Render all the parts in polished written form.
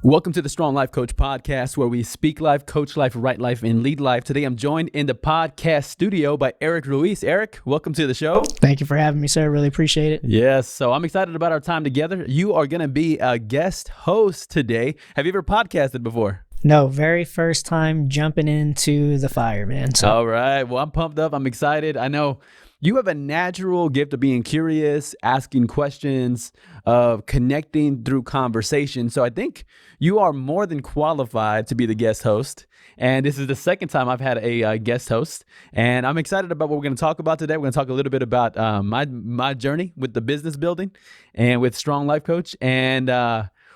Welcome to the Strong Life Coach podcast, where we speak life, coach life, write life, and lead life. Today, I'm joined in the podcast studio by Eric Ruiz. Eric, welcome to the show. Thank you for having me, sir. Really appreciate it. Yes, so I'm excited about our time together. You are going to be a guest host today. Have you ever podcasted before? No, very first time jumping into the fire, man. So. All right. Well, I'm pumped up. I'm excited. I know you have a natural gift of being curious, asking questions, of connecting through conversation. So I think you are more than qualified to be the guest host. And this is the second time I've had a guest host. And I'm excited about what we're going to talk about today. We're going to talk a little bit about my journey with the business building and with Strong Life Coach. And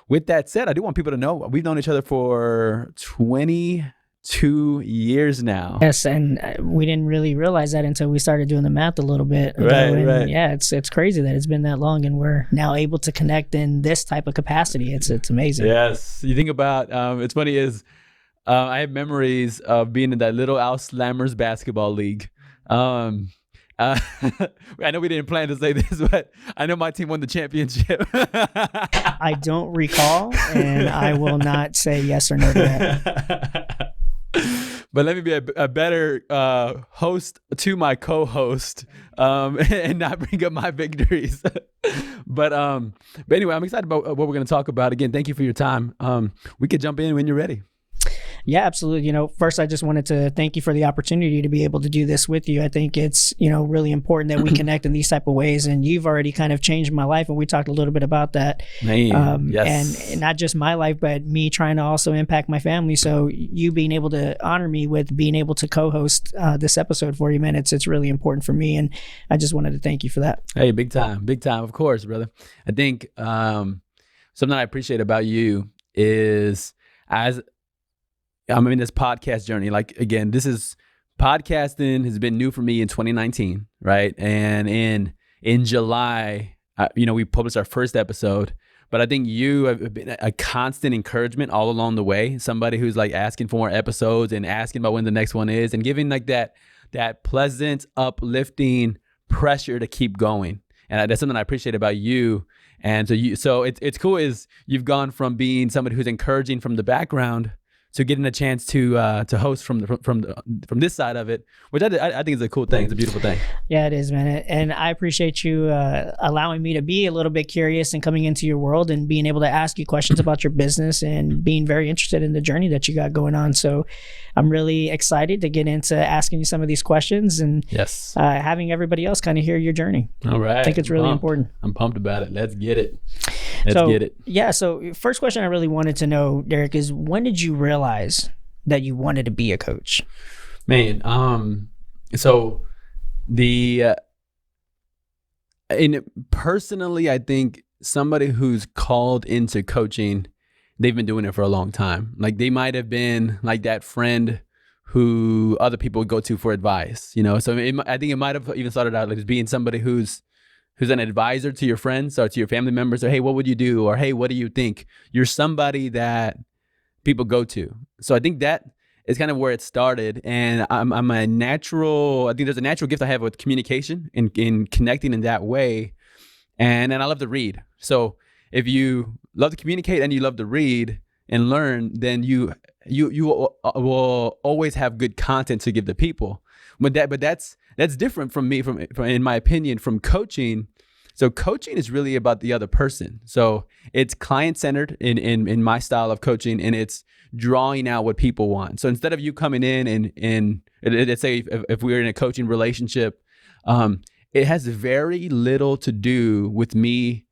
with that said, I do want people to know we've known each other for 22 years now. Yes, and we didn't really realize that until we started doing the math a little bit ago. Right. Yeah, it's crazy that it's been that long, and we're now able to connect in this type of capacity. It's amazing. Yes, you think about it's funny is I have memories of being in that little Al Slammers basketball league. I know we didn't plan to say this, but I know my team won the championship. I don't recall, and I will not say yes or no to that. But let me be a better host to my co-host and not bring up my victories. But anyway, I'm excited about what we're going to talk about. Again, thank you for your time. We could jump in when you're ready. Yeah, absolutely. First, I just wanted to thank you for the opportunity to be able to do this with you. I think it's, really important that we connect in these type of ways. And you've already kind of changed my life. And we talked a little bit about that. Yes. And not just my life, but me trying to also impact my family. So you being able to honor me with being able to co-host this episode for you, man, it's really important for me. And I just wanted to thank you for that. Hey, big time. Of course, brother. I think something I appreciate about you is as I'm in this podcast journey. Like, again, podcasting has been new for me in 2019, right? And in July, we published our first episode, but I think you have been a constant encouragement all along the way. Somebody who's like asking for more episodes and asking about when the next one is and giving like that pleasant, uplifting pressure to keep going. And that's something I appreciate about you. And so it's cool is you've gone from being somebody who's encouraging from the background to getting a chance to host from this side of it, which I think is a cool thing. It's a beautiful thing. Yeah, it is, man. And I appreciate you allowing me to be a little bit curious and coming into your world and being able to ask you questions about your business and being very interested in the journey that you got going on. So I'm really excited to get into asking you some of these questions and yes, having everybody else kind of hear your journey. All right. I think it's really important. I'm pumped about it. Let's get it. Get it. Yeah. So first question I really wanted to know, Derek, is when did you realize that you wanted to be a coach? Man, so personally, I think somebody who's called into coaching, they've been doing it for a long time. Like they might have been like that friend who other people would go to for advice, So I think it might have even started out like as being somebody who's an advisor to your friends or to your family members, or hey, what would you do? Or hey, what do you think? You're somebody that people go to. So I think that is kind of where it started. And I think there's a natural gift I have with communication and in connecting in that way. And I love to read. So if you love to communicate and you love to read and learn, then you will always have good content to give to people. But that's different from me, from in my opinion, from coaching. So coaching is really about the other person. So it's client-centered in my style of coaching, and it's drawing out what people want. So instead of you coming in and let's say if we're in a coaching relationship, it has very little to do with me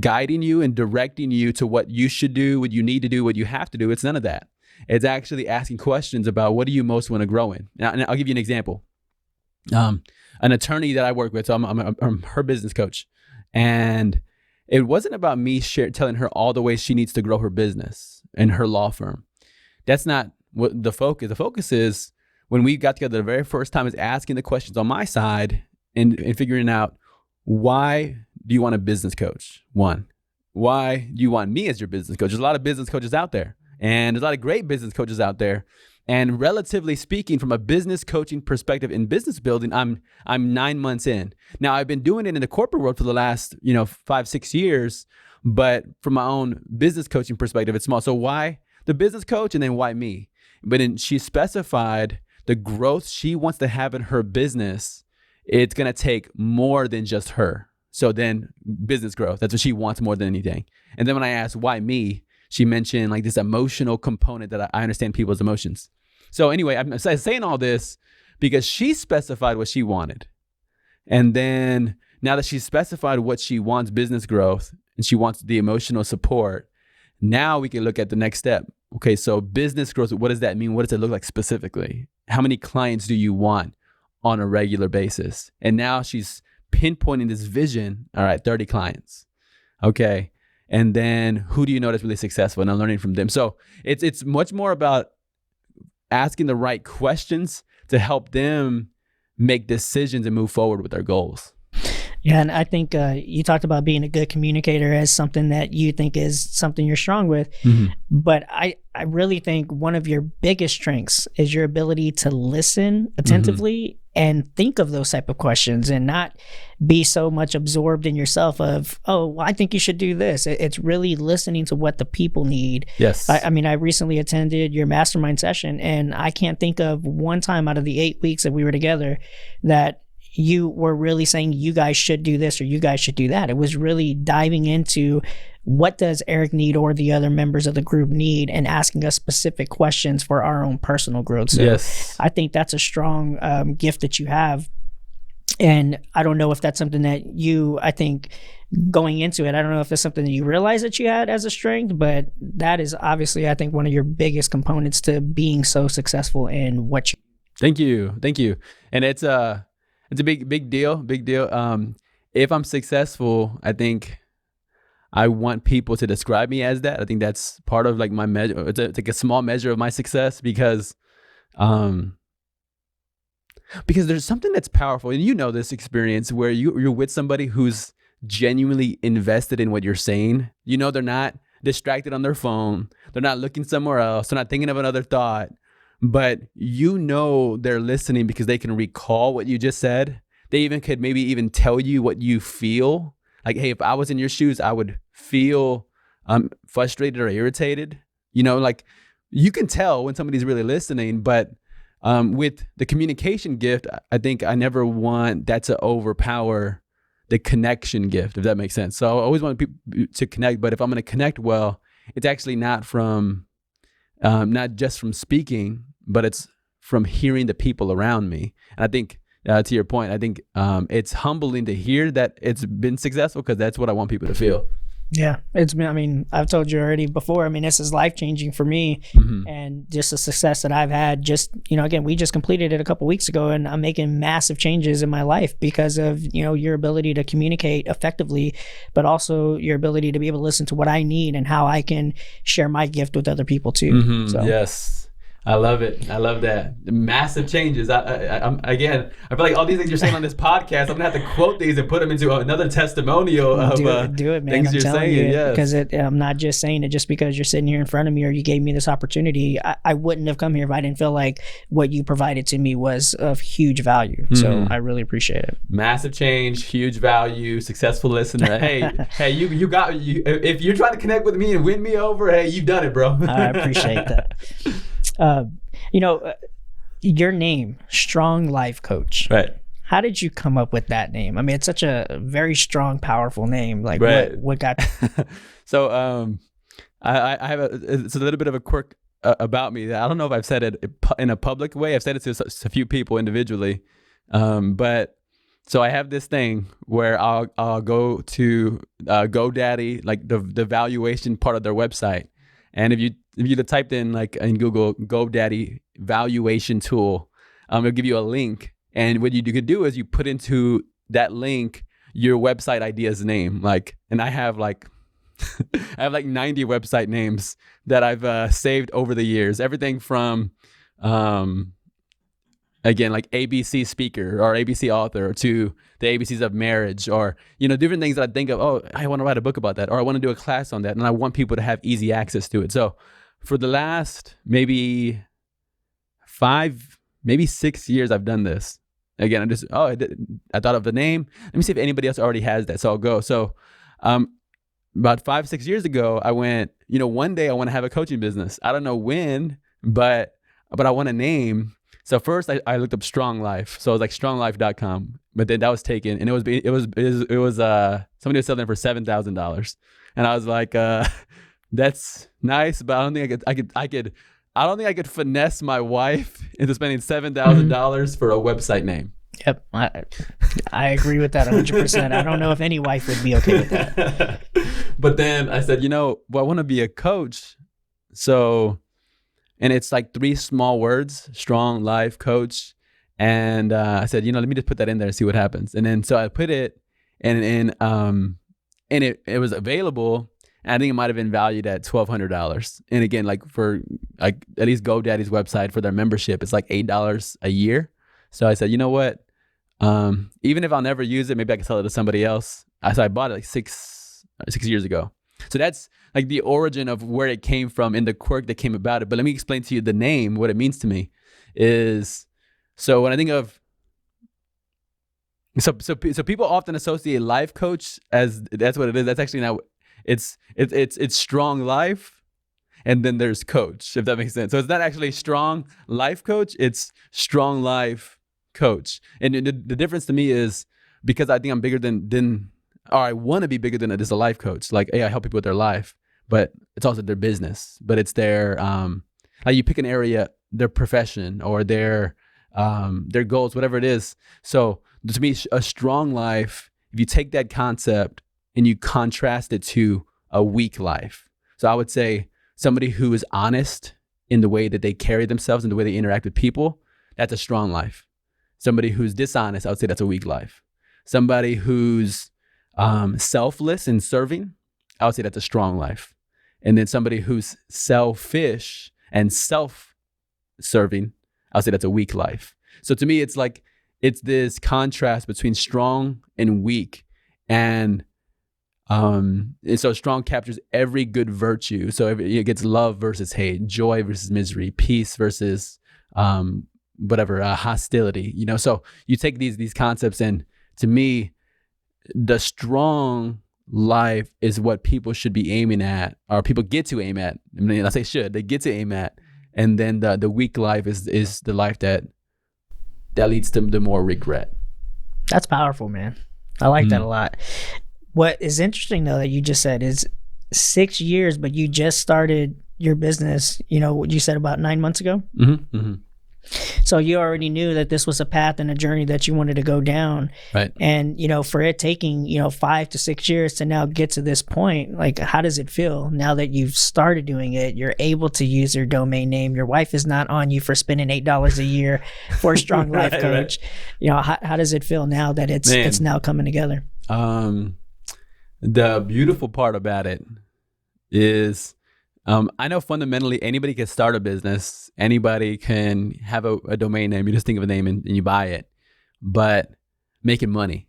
guiding you and directing you to what you should do, what you need to do, what you have to do. It's none of that. It's actually asking questions about what do you most want to grow in. Now, and I'll give you an example. An attorney that I work with, so I'm her business coach. And it wasn't about me telling her all the ways she needs to grow her business and her law firm. That's not what the focus. The focus is when we got together the very first time is asking the questions on my side and figuring out, why do you want a business coach? One, why do you want me as your business coach? There's a lot of business coaches out there, and there's a lot of great business coaches out there. And relatively speaking, from a business coaching perspective in business building, I'm 9 months in. Now, I've been doing it in the corporate world for the last 5-6 years, But from my own business coaching perspective, it's small. So why the business coach and then why me? But then she specified the growth she wants to have in her business. It's going to take more than just her. So then business growth, that's what she wants more than anything. And then when I asked why me, she mentioned like this emotional component that I understand people's emotions. So anyway, I'm saying all this because she specified what she wanted. And then now that she's specified what she wants, business growth, and she wants the emotional support, now we can look at the next step. Okay, so business growth, what does that mean? What does it look like specifically? How many clients do you want on a regular basis? And now she's pinpointing this vision. All right, 30 clients. Okay. And then who do you know that's really successful? And I'm learning from them. So it's much more about asking the right questions to help them make decisions and move forward with their goals. Yeah, and I think you talked about being a good communicator as something that you think is something you're strong with. Mm-hmm. But I really think one of your biggest strengths is your ability to listen attentively and think of those type of questions and not be so much absorbed in yourself of, oh, well, I think you should do this. It's really listening to what the people need. Yes. I mean, I recently attended your mastermind session, and I can't think of one time out of the 8 weeks that we were together that you were really saying you guys should do this or you guys should do that. It was really diving into what does Eric need or the other members of the group need and asking us specific questions for our own personal growth. So yes. I think that's a strong gift that you have. And I don't know if that's something that I think going into it, I don't know if it's something that you realize that you had as a strength, but that is obviously, I think, one of your biggest components to being so successful in what you. Thank you. And it's a big deal. If I'm successful, I think I want people to describe me as that. I think that's part of like my measure. It's like a small measure of my success because there's something that's powerful, and you know this experience where you're with somebody who's genuinely invested in what you're saying. You know, they're not distracted on their phone. They're not looking somewhere else. They're not thinking of another thought. But you know they're listening because they can recall what you just said. They even could maybe even tell you what you feel. Like, hey, if I was in your shoes, I would feel frustrated or irritated. You know, like you can tell when somebody's really listening. But with the communication gift, I think I never want that to overpower the connection gift, if that makes sense. So I always want people to connect. But if I'm going to connect well, it's actually not just from speaking, but it's from hearing the people around me. And I think, to your point, I think it's humbling to hear that it's been successful because that's what I want people to feel. Yeah, I've told you already before, this is life-changing for me and just the success that I've had. Just, again, we just completed it a couple weeks ago and I'm making massive changes in my life because of, your ability to communicate effectively, but also your ability to be able to listen to what I need and how I can share my gift with other people too. So. Yes. I love it. I love that. Massive changes. I feel like all these things you're saying on this podcast, I'm gonna have to quote these and put them into another testimonial of do it, man. Things I'm you're telling saying. you, Yes. Because I'm not just saying it just because you're sitting here in front of me or you gave me this opportunity. I wouldn't have come here if I didn't feel like what you provided to me was of huge value. So I really appreciate it. Massive change, huge value, successful listener. Hey, you got you. If you're trying to connect with me and win me over, hey, you've done it, bro. I appreciate that. Your name, Strong Life Coach. Right. How did you come up with that name? It's such a very strong, powerful name. Like, right. what got? So, I have it's a little bit of a quirk about me. I don't know if I've said it in a public way. I've said it to a few people individually, but so I have this thing where I'll go to GoDaddy, like the valuation part of their website, and if you typed in like in Google GoDaddy valuation tool, it'll give you a link. And what you could do is you put into that link your website idea's name. And I have like 90 website names that I've saved over the years. Everything from again, like ABC speaker or ABC author to the ABCs of marriage, or, different things that I think of, oh, I want to write a book about that, or I want to do a class on that. And I want people to have easy access to it. So for the last maybe 6 years, I've done this. Again, I thought of the name. Let me see if anybody else already has that. So I'll go. So about 5-6 years ago, I went, one day I want to have a coaching business. I don't know when, but I want a name. So first I looked up Strong Life. So I was like stronglife.com, but then that was taken, and it was somebody was selling it for $7,000. And I was like, that's nice, but I don't think I don't think I could finesse my wife into spending $7,000 for a website name. Yep. I agree with that 100%. I don't know if any wife would be okay with that. But then I said, I want to be a coach. So, and it's like 3 small words: Strong Life Coach. And I said, let me just put that in there and see what happens. And then so I put it, and it was available. And I think it might have been valued at $1,200. And again, like for like at least GoDaddy's website, for their membership, it's like $8 a year. So I said, you know what? Even if I'll never use it, maybe I can sell it to somebody else. So I bought it like six years ago. So that's like the origin of where it came from and the quirk that came about it. But let me explain to you the name. What it means to me is, so when I think of, so people often associate life coach as, that's what it is. That's actually not, it's Strong Life, and then there's coach, if that makes sense. So it's not actually Strong Life Coach, it's Strong Life Coach. And the difference to me is, because I think I'm bigger than or I want to be bigger than just a life coach. Like, hey, I help people with their life, but it's also their business. But it's their, like you pick an area, their profession or their goals, whatever it is. So to me, a strong life, if you take that concept and you contrast it to a weak life. So I would say somebody who is honest in the way that they carry themselves and the way they interact with people, that's a strong life. Somebody who's dishonest, I would say that's a weak life. Somebody who's selfless in serving, I would say that's a strong life. And then somebody who's selfish and self-serving, I would say that's a weak life. So to me, it's like, it's this contrast between strong and weak. And so strong captures every good virtue. So it gets love versus hate, joy versus misery, peace versus hostility. So you take these concepts, and to me, the strong life is what people should be aiming at, or people get to aim at. I mean, I say should, they get to aim at. And then the weak life is the life that leads to the more regret. That's powerful, man. I like that a lot. What is interesting though that you just said is 6 years, but you just started your business, what you said about 9 months ago. Mm-hmm. Mm-hmm. So you already knew that this was a path and a journey that you wanted to go down. Right. And, for it taking, 5 to 6 years to now get to this point, like, how does it feel now that you've started doing it? You're able to use your domain name. Your wife is not on you for spending $8 a year for a Strong Life Coach. Right. How does it feel now that it's now coming together? The beautiful part about it is, I know fundamentally anybody can start a business. Anybody can have a domain name. You just think of a name and you buy it. But making money,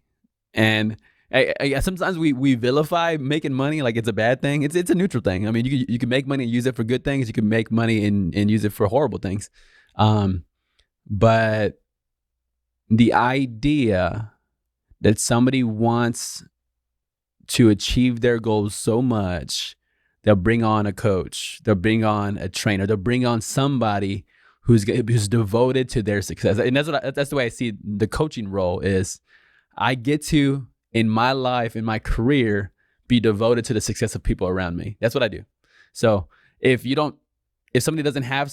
and I sometimes we vilify making money like it's a bad thing. It's a neutral thing. I mean, you can make money and use it for good things. You can make money and use it for horrible things. But the idea that somebody wants to achieve their goals so much, they'll bring on a coach, they'll bring on a trainer, they'll bring on somebody who's devoted to their success. And that's the way I see the coaching role is, I get to, in my life, in my career, be devoted to the success of people around me. That's what I do. So if somebody doesn't have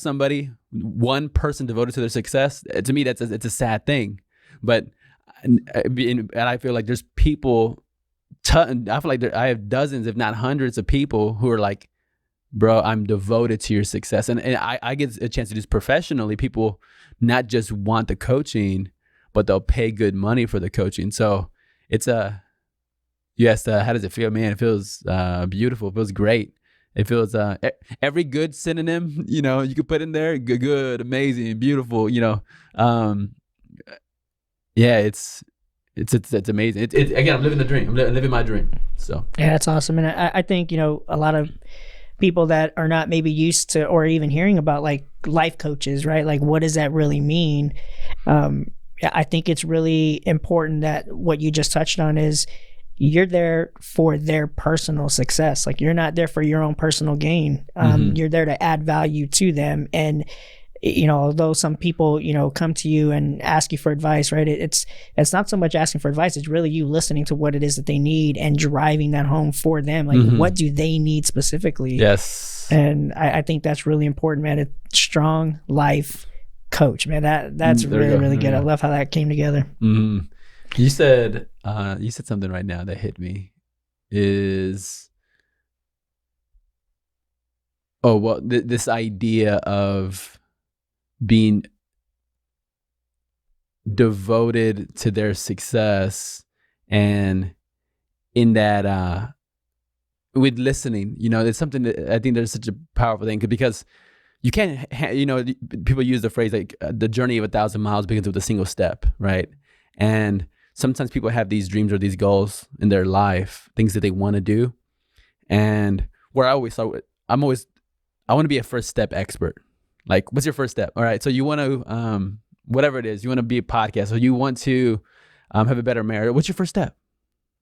one person devoted to their success, to me, it's a sad thing. But, and I feel like there's people, I feel like I have dozens, if not hundreds of people who are like, bro, I'm devoted to your success. And I get a chance to do this professionally. People not just want the coaching, but they'll pay good money for the coaching. So it's you asked, how does it feel? Man, it feels beautiful. It feels great. It feels every good synonym, you could put in there, good, amazing, beautiful, yeah, it's amazing. Again, I'm living the dream. I'm living my dream. So yeah, that's awesome. And I think, a lot of people that are not maybe used to or even hearing about like life coaches, right? Like, what does that really mean? I think it's really important that what you just touched on is you're there for their personal success. Like, you're not there for your own personal gain. You're there to add value to them. And, you know, although some people, you know, come to you and ask you for advice, right? It's not so much asking for advice. It's really you listening to what it is that they need and driving that home for them. Like, what do they need specifically? Yes. And I think that's really important, man. A strong life coach, man. That's really good. I love how that came together. You said something right now that hit me. This idea of being devoted to their success, and in that with listening, you know, it's something that I think there's such a powerful thing, because you can't, you know, people use the phrase like the journey of 1,000 miles begins with a single step, right? And sometimes people have these dreams or these goals in their life, things that they want to do. And where I always start, I want to be a first step expert. Like, what's your first step? All right. So you want to, whatever it is, you want to be a podcast, or you want to have a better marriage. What's your first step?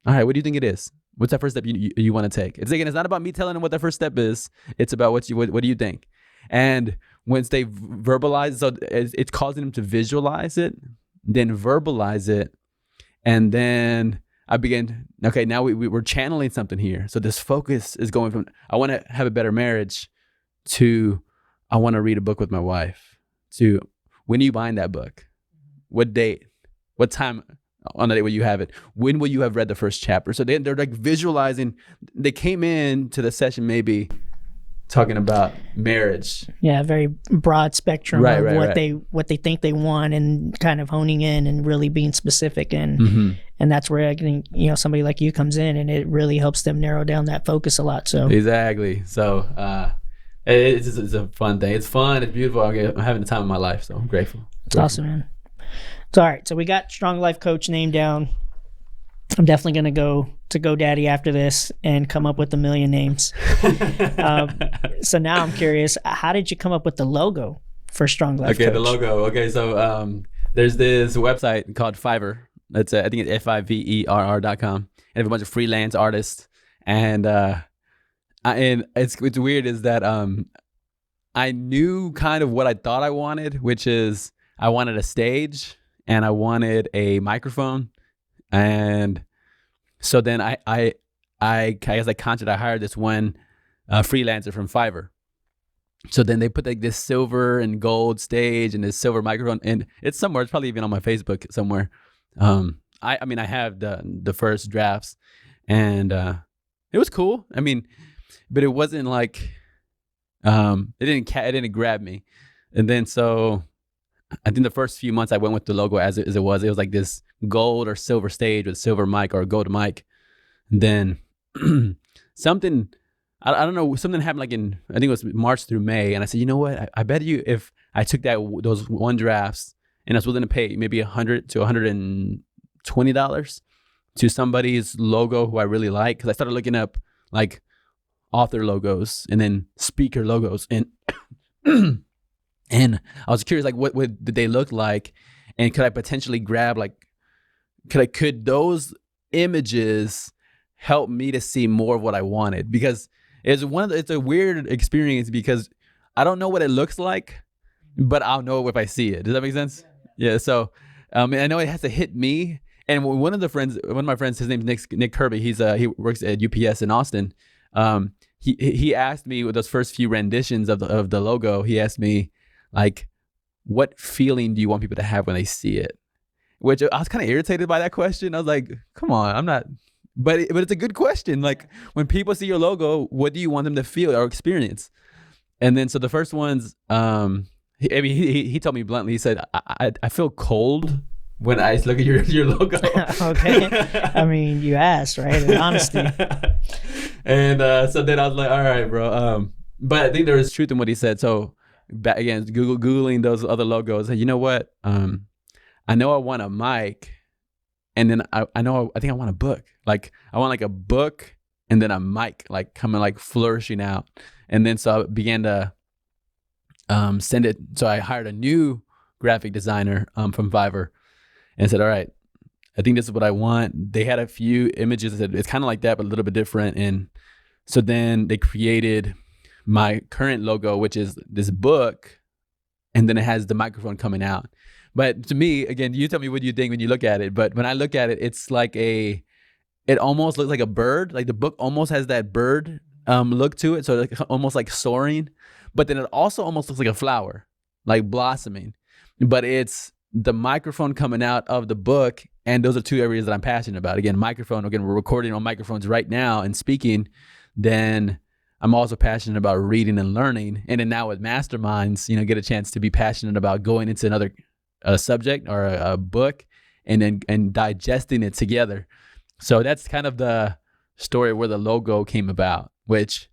All right. What do you think it is? What's that first step you want to take? It's not about me telling them what that first step is. It's about what do you think? And once they verbalize, so it's causing them to visualize it, then verbalize it. And then I began, okay, now we're channeling something here. So this focus is going from, I want to have a better marriage, to, I want to read a book with my wife, to, when are you buying that book? What date? What time on the day will you have it? When will you have read the first chapter? So they're like visualizing. They came in to the session maybe talking about marriage. Yeah, very broad spectrum of what they think they want, and kind of honing in and really being specific. And and that's where I think, you know, somebody like you comes in, and it really helps them narrow down that focus a lot. So exactly. So it's a fun thing. It's fun. It's beautiful. I'm having the time of my life. So I'm grateful. It's awesome, man. So all right. So we got Strong Life Coach name down. I'm definitely going to go to GoDaddy after this and come up with 1 million names. So now I'm curious, how did you come up with the logo for Strong Life Coach? Okay, the logo. Okay, so there's this website called Fiverr. That's I think it's fiverr.com. And they have a bunch of freelance artists. And it's weird is that I knew kind of what I thought I wanted, which is I wanted a stage and I wanted a microphone. And so then I guess I hired this one freelancer from Fiverr. So then they put like this silver and gold stage and this silver microphone, and it's somewhere. It's probably even on my Facebook somewhere. I mean, I have the first drafts, and it was cool. I mean, but it wasn't like it didn't grab me. And then so I think the first few months I went with the logo as it was. It was like this gold or silver stage with silver mic or gold mic. And then something, I don't know, something happened like in, I think it was March through May. And I said, you know what? I bet you if I took those one drafts and I was willing to pay maybe $100 to $120 to somebody's logo who I really like. Cause I started looking up like author logos and then speaker logos, and and I was curious, like, what did they look like? And could I potentially grab, like, could those images help me to see more of what I wanted? Because it's a weird experience, because I don't know what it looks like, but I'll know if I see it. Does that make sense? Yeah. So, I know it has to hit me. And one of my friends, his name's Nick Kirby. He works at UPS in Austin. He asked me with those first few renditions of the logo. He asked me, like, what feeling do you want people to have when they see it? Which I was kind of irritated by that question. I was like, come on, I'm not. But it's a good question. Like, when people see your logo, what do you want them to feel or experience? And then so the first ones, he told me bluntly. He said, I feel cold when I look at your logo. Okay. I mean, you asked, right? In honesty. And so then I was like, all right, bro. But I think there is truth in what he said. So back again, Googling those other logos. You know what? I know I want a mic, and then I think I want a book. Like, I want like a book and then a mic, like coming, like flourishing out. And then so I began to send it. So I hired a new graphic designer from Fiverr, and said, all right, I think this is what I want. They had a few images that it's kind of like that, but a little bit different. And so then they created my current logo, which is this book, and then it has the microphone coming out. But to me, again, you tell me what you think when you look at it. But when I look at it, it's like it almost looks like a bird. Like the book almost has that bird look to it. So like almost like soaring. But then it also almost looks like a flower, like blossoming. But it's the microphone coming out of the book. And those are two areas that I'm passionate about. Again, microphone. Again, we're recording on microphones right now and speaking. Then I'm also passionate about reading and learning. And then now with Masterminds, get a chance to be passionate about going into another subject or a book and digesting it together. So that's kind of the story where the logo came about, which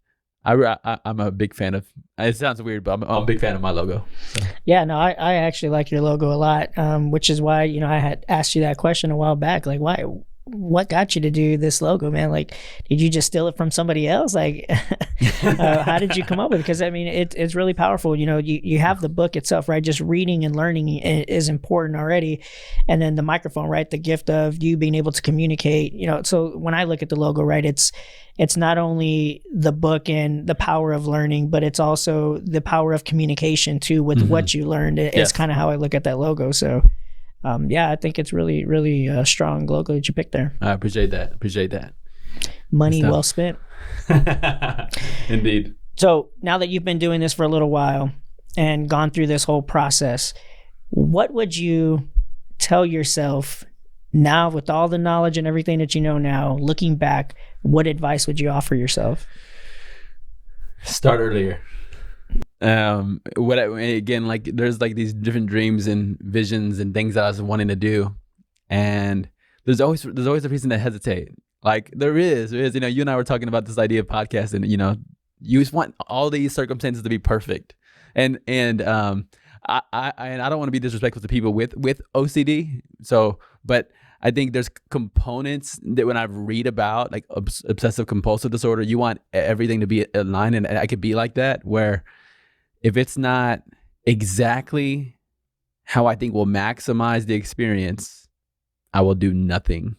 I'm a big fan of. It sounds weird, but I'm a big fan of my logo. So. Yeah, no, I actually like your logo a lot, which is why, I had asked you that question a while back. Like, what got you to do this logo, man? Like, did you just steal it from somebody else? Like, how did you come up with it? Because I mean, it's really powerful. You have the book itself, right? Just reading and learning is important already. And then the microphone, right? The gift of you being able to communicate, so when I look at the logo, right, it's not only the book and the power of learning, but it's also the power of communication too with what you learned. It's kind of how I look at that logo. So I think it's really, really a strong logo that you picked there. I appreciate that. Money well spent. Indeed. So now that you've been doing this for a little while and gone through this whole process, what would you tell yourself now with all the knowledge and everything that you know now, looking back, what advice would you offer yourself? Start earlier. There's like these different dreams and visions and things that I was wanting to do, and there's always a reason to hesitate. Like there is, you and I were talking about this idea of podcasting. You just want all these circumstances to be perfect, and I don't want to be disrespectful to people with OCD. So, but I think there's components that when I read about like obsessive compulsive disorder, you want everything to be aligned, and I could be like that where. If it's not exactly how I think will maximize the experience, I will do nothing,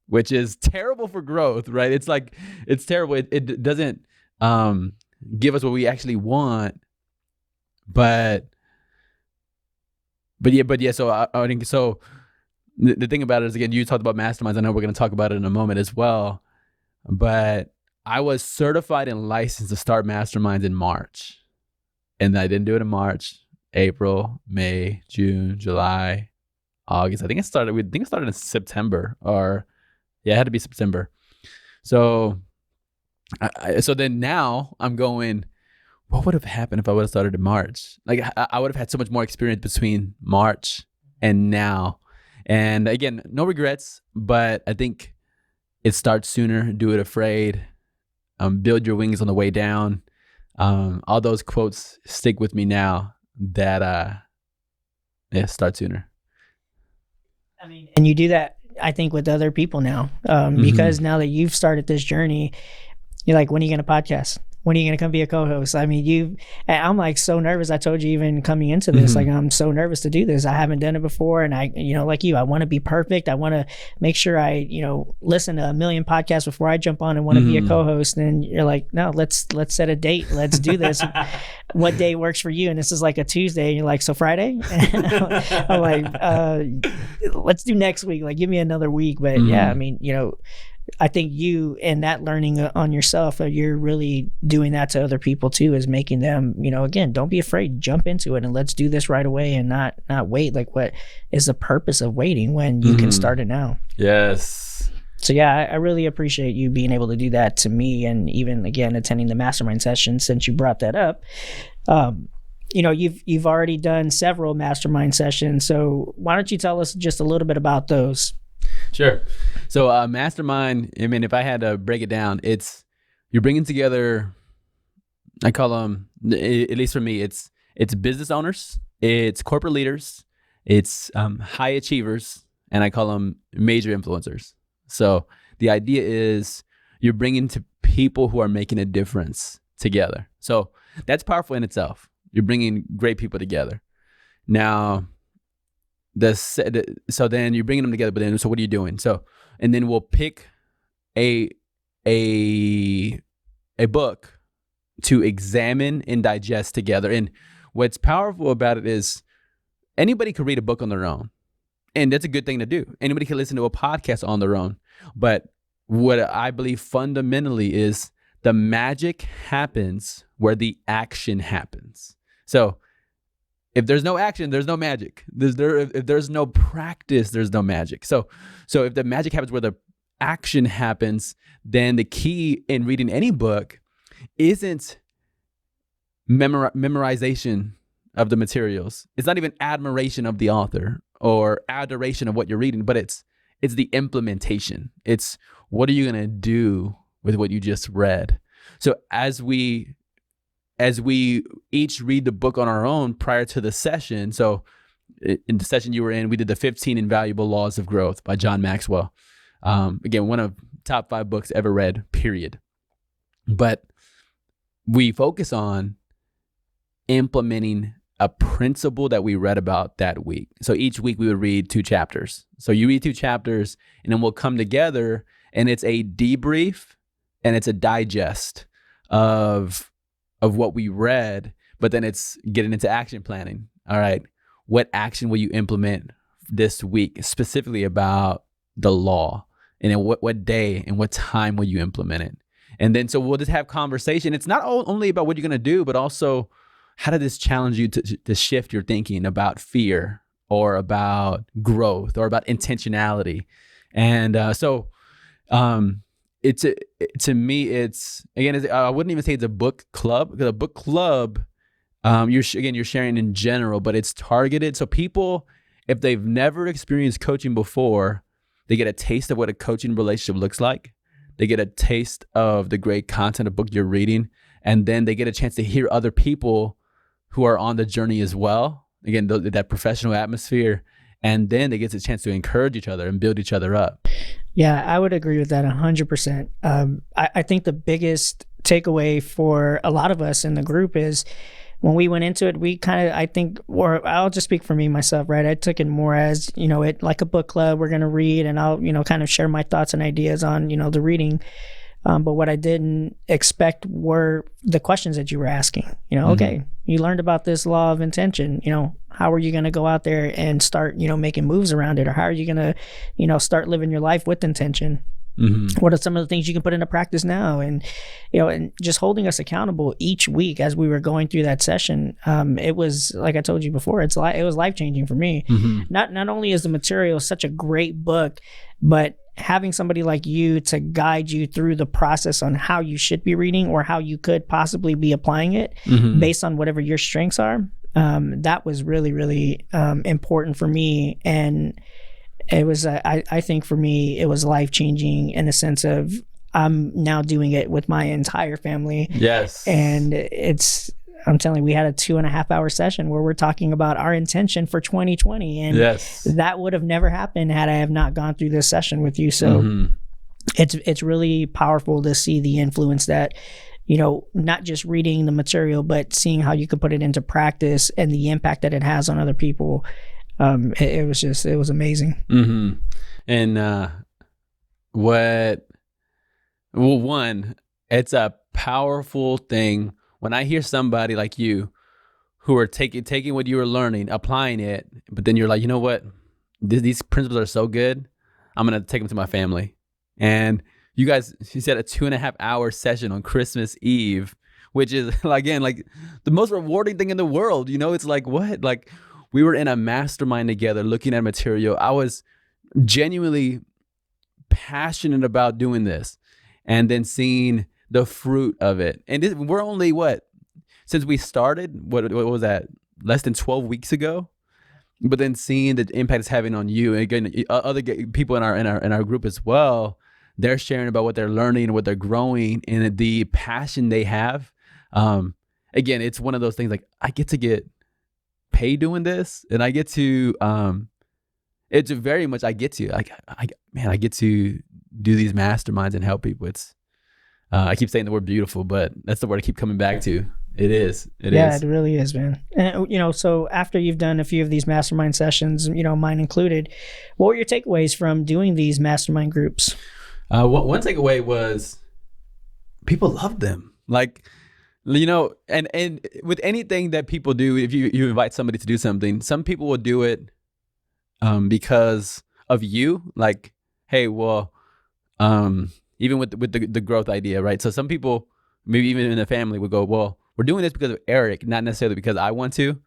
which is terrible for growth, right? It's terrible. It doesn't give us what we actually want, but yeah. So I think so. The thing about it is, again, you talked about masterminds. I know we're going to talk about it in a moment as well, but I was certified and licensed to start masterminds in March. And I didn't do it in March, April, May, June, July, August. I think it started in September, it had to be September. So, so then now I'm going, what would have happened if I would have started in March? Like I would have had so much more experience between March and now. And again, no regrets, but I think it starts sooner. Do it afraid. Build your wings on the way down. All those quotes stick with me now that, start sooner. I mean, and you do that, I think, with other people now, because now that you've started this journey, you're like, when are you going to podcast? When are you going to come be a co-host? I mean, I'm like so nervous. I told you even coming into this, like I'm so nervous to do this. I haven't done it before. And I, like you, I want to be perfect. I want to make sure I, listen to a million podcasts before I jump on and want to be a co-host. And you're like, no, let's set a date. Let's do this. What day works for you? And this is like a Tuesday. And you're like, so Friday? I'm like, let's do next week. Like, give me another week. But yeah, I mean, I think you and that learning on yourself, you're really doing that to other people too, is making them, again, don't be afraid, jump into it and let's do this right away and not wait. Like, what is the purpose of waiting when you can start it now? Yes. So yeah, I really appreciate you being able to do that to me, and even again, attending the mastermind session since you brought that up. You've already done several mastermind sessions. So why don't you tell us just a little bit about those? Sure. So mastermind, I mean, if I had to break it down, you're bringing together, I call them, at least for me, it's business owners, it's corporate leaders, it's high achievers, and I call them major influencers. So the idea is you're bringing to people who are making a difference together. So that's powerful in itself. You're bringing great people together. Now, so then you're bringing them together, but then, so what are you doing? So, and then we'll pick a book to examine and digest together. And what's powerful about it is anybody could read a book on their own, and that's a good thing to do. Anybody can listen to a podcast on their own. But what I believe fundamentally is the magic happens where the action happens. So if there's no action, there's no magic. If there's no practice, there's no magic. So if the magic happens where the action happens, then the key in reading any book isn't memorization of the materials. It's not even admiration of the author or adoration of what you're reading, but it's the implementation. It's what are you going to do with what you just read? So as we each read the book on our own prior to the session. So in the session you were in, we did the 15 Invaluable Laws of Growth by John Maxwell. Again, one of top 5 books ever read, period. But we focus on implementing a principle that we read about that week. So each week we would read 2 chapters. So you read 2 chapters and then we'll come together, and it's a debrief and it's a digest of what we read, but then it's getting into action planning. All right, what action will you implement this week, specifically about the law? And then what day and what time will you implement it? And then so we'll just have conversation. It's not only about what you're going to do, but also how did this challenge you to shift your thinking about fear or about growth or about intentionality? And to me, it's, again, I wouldn't even say it's a book club, because a book club, you're sharing in general, but it's targeted. So people, if they've never experienced coaching before, they get a taste of what a coaching relationship looks like. They get a taste of the great content of book you're reading, and then they get a chance to hear other people who are on the journey as well. Again, that professional atmosphere, and then they get a chance to encourage each other and build each other up. Yeah, I would agree with that 100%. I think the biggest takeaway for a lot of us in the group is when we went into it, we kind of, I think, or I'll just speak for me, myself, right? I took it more as, it like a book club, we're going to read, and I'll, kind of share my thoughts and ideas on, the reading. But what I didn't expect were the questions that you were asking. Okay, you learned about this law of intention. How are you going to go out there and start, making moves around it? Or how are you going to, start living your life with intention? Mm-hmm. What are some of the things you can put into practice now? And, and just holding us accountable each week as we were going through that session. It was, like I told you before, it was life-changing for me. Mm-hmm. Not only is the material such a great book, but having somebody like you to guide you through the process on how you should be reading or how you could possibly be applying it based on whatever your strengths are. That was really, really important for me. And it was, I think for me, it was life-changing in the sense of I'm now doing it with my entire family. Yes. And I'm telling you, we had a 2.5 hour session where we're talking about our intention for 2020. And that would have never happened had I have not gone through this session with you. So it's really powerful to see the influence that, not just reading the material, but seeing how you could put it into practice and the impact that it has on other people. It was amazing. Mm-hmm. And one, it's a powerful thing when I hear somebody like you who are taking what you were learning, applying it, but then you're like, you know what? These principles are so good. I'm going to take them to my family. And you said a 2.5 hour session on Christmas Eve, which is, again, like the most rewarding thing in the world. It's like, what? Like, we were in a mastermind together looking at material. I was genuinely passionate about doing this and then seeing the fruit of it. And we're only since we started, what was that? Less than 12 weeks ago. But then seeing the impact it's having on you, and again, other people in our group as well, they're sharing about what they're learning, what they're growing, and the passion they have. Again, it's one of those things like I get to get paid doing this, and I get to it's very much I get to I get to do these masterminds and help people. It's I keep saying the word beautiful, but that's the word I keep coming back to. It is. It yeah, is. it really is, man. And, so after you've done a few of these mastermind sessions, mine included, what were your takeaways from doing these mastermind groups? One takeaway was people loved them. Like, and with anything that people do, if you invite somebody to do something, some people will do it because of you. Like, hey, well, even with the growth idea, right? So some people, maybe even in the family, would go, well, we're doing this because of Eric, not necessarily because I want to.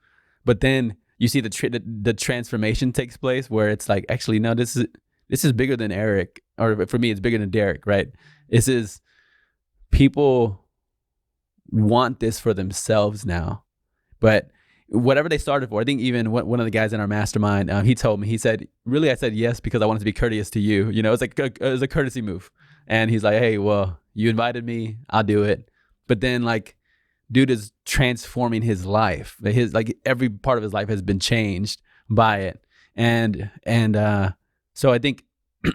But then you see the transformation takes place where it's like, actually, no, this is bigger than Eric, or for me, it's bigger than Derek, right? This is, people want this for themselves now. But whatever they started for, I think even one of the guys in our mastermind, he told me, he said, really, I said yes because I wanted to be courteous to you. It's like it was a courtesy move. And he's like, hey, well, you invited me, I'll do it. But then, like, dude is transforming his life. Like, every part of his life has been changed by it. And so I think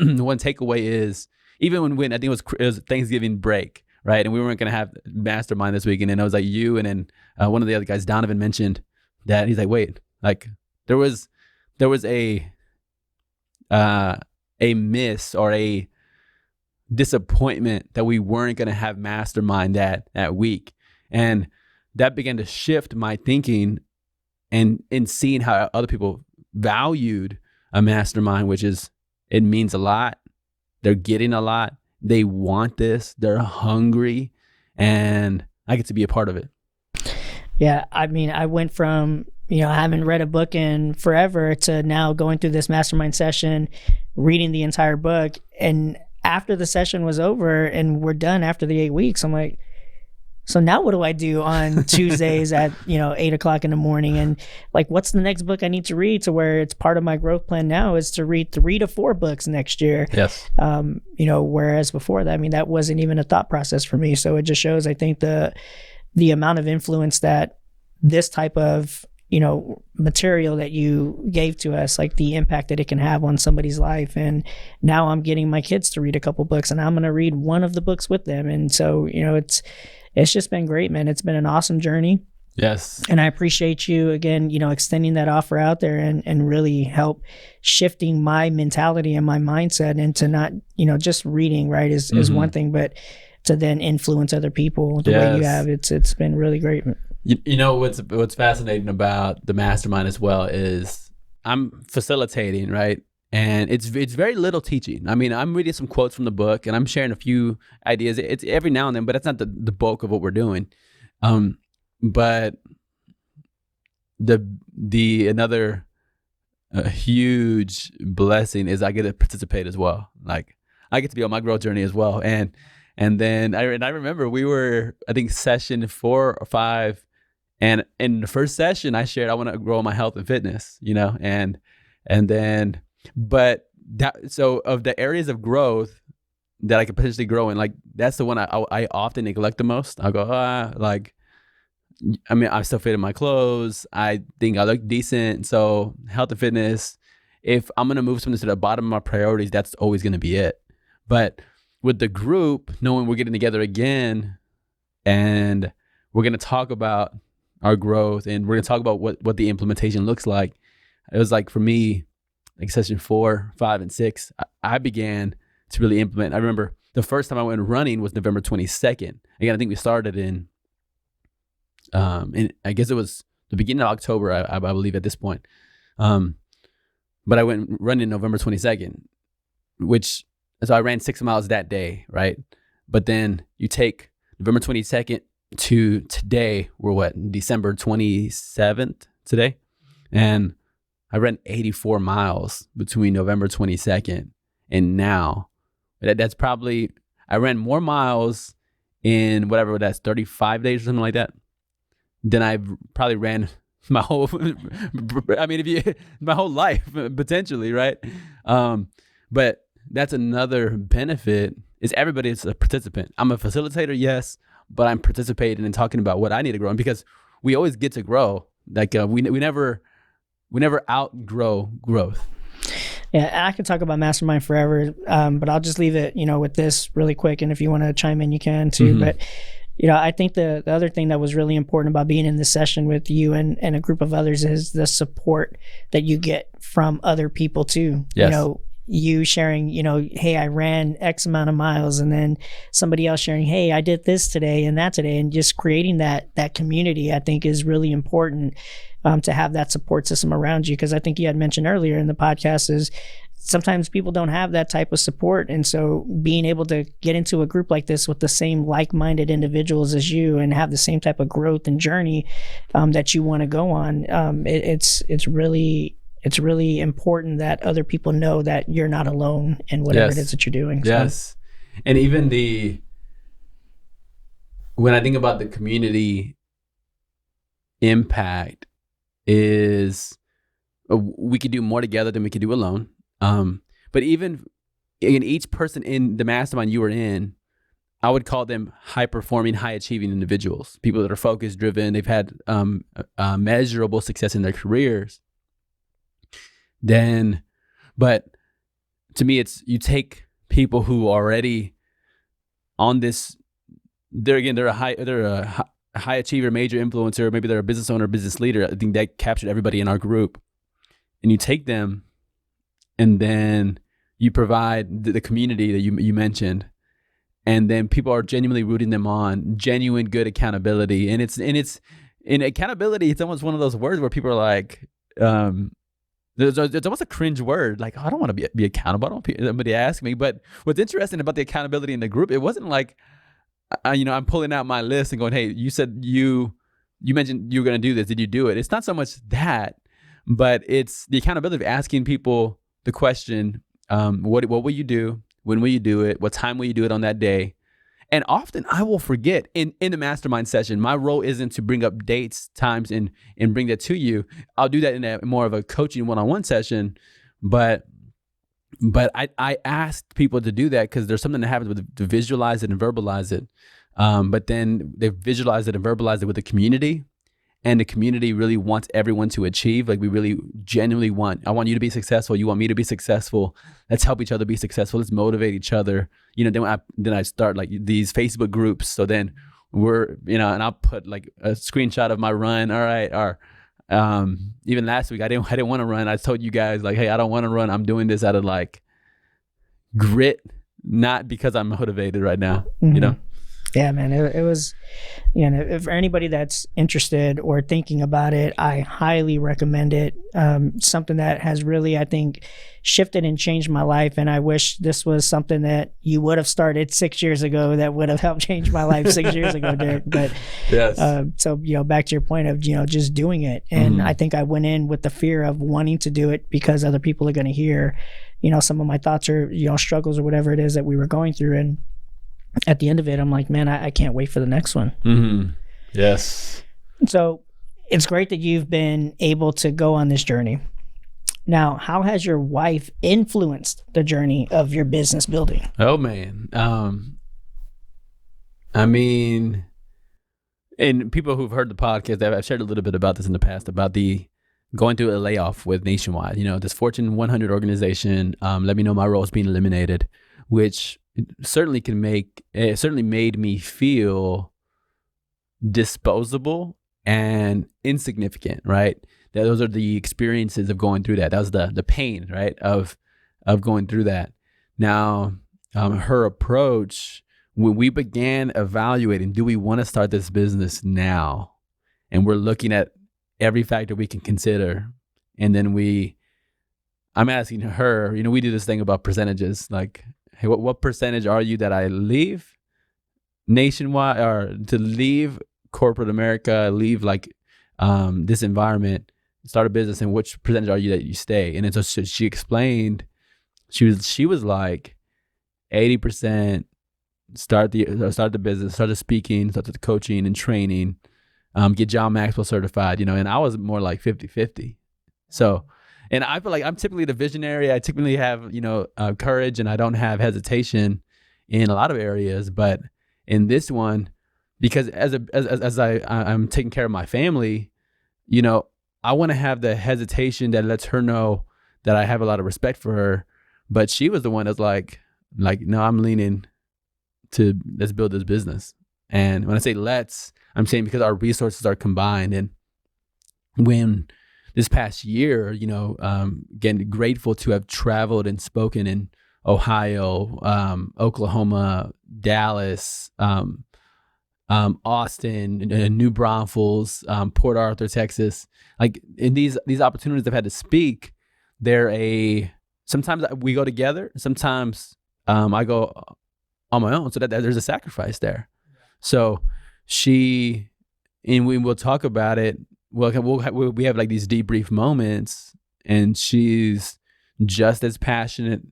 one takeaway is, even when I think it was Thanksgiving break, right? And we weren't going to have mastermind this weekend. And it was like you, and then one of the other guys, Donovan, mentioned that. He's like, wait, like there was a miss or a disappointment that we weren't going to have mastermind that week. And that began to shift my thinking and in seeing how other people valued a mastermind, which is, it means a lot. They're getting a lot. They want this. They're hungry. And I get to be a part of it. Yeah. I mean, I went from, I haven't read a book in forever to now going through this mastermind session, reading the entire book. And after the session was over and we're done after the 8 weeks, I'm like, so now what do I do on Tuesdays at 8:00 in the morning? And like, what's the next book I need to read, to where it's part of my growth plan now is to read 3 to 4 books next year. Yes. Whereas before that, I mean, that wasn't even a thought process for me. So it just shows, I think, the amount of influence that this type of material that you gave to us, like the impact that it can have on somebody's life. And now I'm getting my kids to read a couple books, and I'm going to read one of the books with them. And so it's just been great, man. It's been an awesome journey. Yes. And I appreciate you again, extending that offer out there and really help shifting my mentality and my mindset into not, just reading, right, is one thing, but to then influence other people the way you have. It's been really great. What's fascinating about the mastermind as well is I'm facilitating, right? And it's very little teaching. I mean, I'm reading some quotes from the book and I'm sharing a few ideas. It's every now and then, but that's not the bulk of what we're doing. But another huge blessing is I get to participate as well. Like, I get to be on my growth journey as well. And then I remember we were, I think, session 4 or 5, and in the first session I shared I want to grow my health and fitness, and then, but that, so of the areas of growth that I could potentially grow in, like, that's the one I often neglect the most. I'll go, like, I mean, I still fit in my clothes. I think I look decent. So health and fitness, if I'm going to move something to the bottom of my priorities, that's always going to be it. But with the group, knowing we're getting together again and we're going to talk about our growth and we're going to talk about what the implementation looks like. It was like, for me, like session 4, 5, and 6, I began to really implement. I remember the first time I went running was November 22nd. Again, I think we started in I guess it was the beginning of October, I believe at this point. But I went running November 22nd, so I ran 6 miles that day, right? But then you take November 22nd to today, we're December 27th today? And I ran 84 miles between November 22nd and now. That's probably, I ran more miles in whatever that's 35 days or something like that than I've probably ran my whole, my whole life potentially, right? But that's another benefit, is everybody is a participant. I'm a facilitator, yes, but I'm participating and talking about what I need to grow in, because we always get to grow. Like we never outgrow growth. Yeah, and I could talk about Mastermind forever, but I'll just leave it, with this really quick. And if you want to chime in, you can too. Mm-hmm. But I think the other thing that was really important about being in this session with you and a group of others is the support that you get from other people too. Yes. You sharing, hey, I ran X amount of miles, and then somebody else sharing, hey, I did this today and that today, and just creating that community, I think, is really important to have that support system around you. Because I think you had mentioned earlier in the podcast is sometimes people don't have that type of support, and so being able to get into a group like this with the same like-minded individuals as you and have the same type of growth and journey that you want to go on, it's really important that other people know that you're not alone in whatever it is that you're doing. Yes. And even when I think about the community impact is we could do more together than we could do alone. But even in each person in the mastermind you were in, I would call them high-performing, high-achieving individuals, people that are focused, driven, they've had measurable success in their careers. But to me, it's you take people who are already on this. They're a high achiever, major influencer. Maybe they're a business owner, business leader. I think that captured everybody in our group. And you take them, and then you provide the community that you mentioned, and then people are genuinely rooting them on. Genuine good accountability, and accountability. It's almost one of those words where people are like. There's almost a cringe word, like, oh, I don't want to be accountable. I don't want somebody to ask me. But what's interesting about the accountability in the group, it wasn't like, I'm pulling out my list and going, hey, you said you mentioned you were going to do this. Did you do it? It's not so much that, but it's the accountability of asking people the question, what will you do? When will you do it? What time will you do it on that day? And often I will forget in the mastermind session. My role isn't to bring up dates, times, and bring that to you. I'll do that in a more of a coaching one-on-one session. But I asked people to do that because there's something that happens with to visualize it and verbalize it. But then they visualize it and verbalize it with the community. And the community really wants everyone to achieve. Like we really genuinely I want you to be successful. You want me to be successful. Let's help each other be successful. Let's motivate each other. Then I start like these Facebook groups. So then and I'll put like a screenshot of my run. All right. Or even last week, I didn't want to run. I told you guys like, hey, I don't want to run. I'm doing this out of like grit, not because I'm motivated right now, Mm-hmm. Yeah, man, it was, for anybody that's interested or thinking about it, I highly recommend it. Something that has really, I think, shifted and changed my life. And I wish this was something that you would have started 6 years ago that would have helped change my life 6 years ago, Derek. But yes. So, back to your point of, just doing it. And I think I went in with the fear of wanting to do it because other people are going to hear, some of my thoughts or, struggles or whatever it is that we were going through. And at the end of it, I'm like, man, I can't wait for the next one. Mm-hmm. Yes. So it's great that you've been able to go on this journey. Now, how has your wife influenced the journey of your business building? Oh, man. And people who've heard the podcast, I've shared a little bit about this in the past, about the going through a layoff with Nationwide. This Fortune 100 organization, let me know my role is being eliminated, which certainly made me feel disposable and insignificant, right? Those are the experiences of going through that. That was the pain, right, of going through that. Now, her approach, when we began evaluating, do we want to start this business now? And we're looking at every factor we can consider. And then I'm asking her, we do this thing about percentages, like, hey, what percentage are you that I leave Nationwide, or to leave corporate America, leave like this environment, start a business, and which percentage are you that you stay? And then so she explained, she was like 80% start the business, start the speaking, start the coaching and training, get John Maxwell certified, and I was more like 50-50. So. And I feel like I'm typically the visionary. I typically have, courage, and I don't have hesitation in a lot of areas. But in this one, because as I'm taking care of my family, I want to have the hesitation that lets her know that I have a lot of respect for her. But she was the one that's like, no, I'm leaning to let's build this business. And when I say let's, I'm saying because our resources are combined. And when this past year, again, grateful to have traveled and spoken in Ohio, Oklahoma, Dallas, Austin, New Braunfels, Port Arthur, Texas. Like in these opportunities I've had to speak, sometimes we go together. Sometimes I go on my own. So that there's a sacrifice there. So and we will talk about it. We have like these debrief moments, and she's just as passionate